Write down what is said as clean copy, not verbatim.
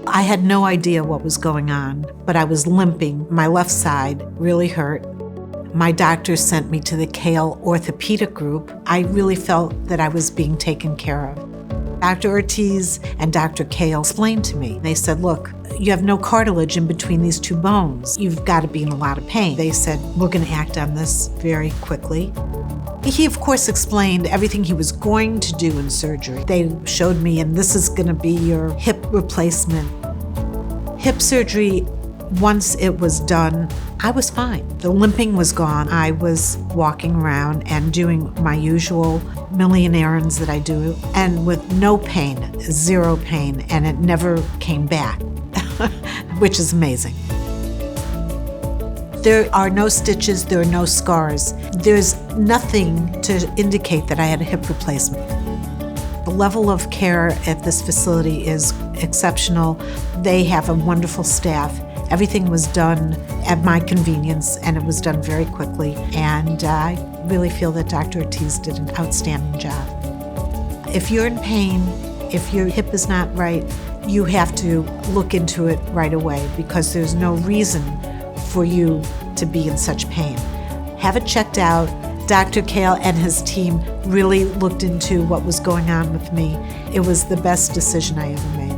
I had no idea what was going on, but I was limping. My left side really hurt. My doctor sent me to the Kayal Orthopaedic group. I really felt that I was being taken care of. Dr. Ortiz and Dr. Kayal explained to me. They said, look, you have no cartilage in between these two bones. You've got to be in a lot of pain. They said, we're going to act on this very quickly. He, of course, explained everything he was going to do in surgery. They showed me, and this is going to be your hip replacement. Hip surgery, once it was done, I was fine. The limping was gone. I was walking around and doing my usual million errands that I do, and with no pain, zero pain, and it never came back, which is amazing. There are no stitches, there are no scars. There's nothing to indicate that I had a hip replacement. The level of care at this facility is exceptional. They have a wonderful staff. Everything was done at my convenience, and it was done very quickly. And I really feel that Dr. Ortiz did an outstanding job. If you're in pain, if your hip is not right, you have to look into it right away, because there's no reason for you to be in such pain. Have it checked out. Dr. Kayal and his team really looked into what was going on with me. It was the best decision I ever made.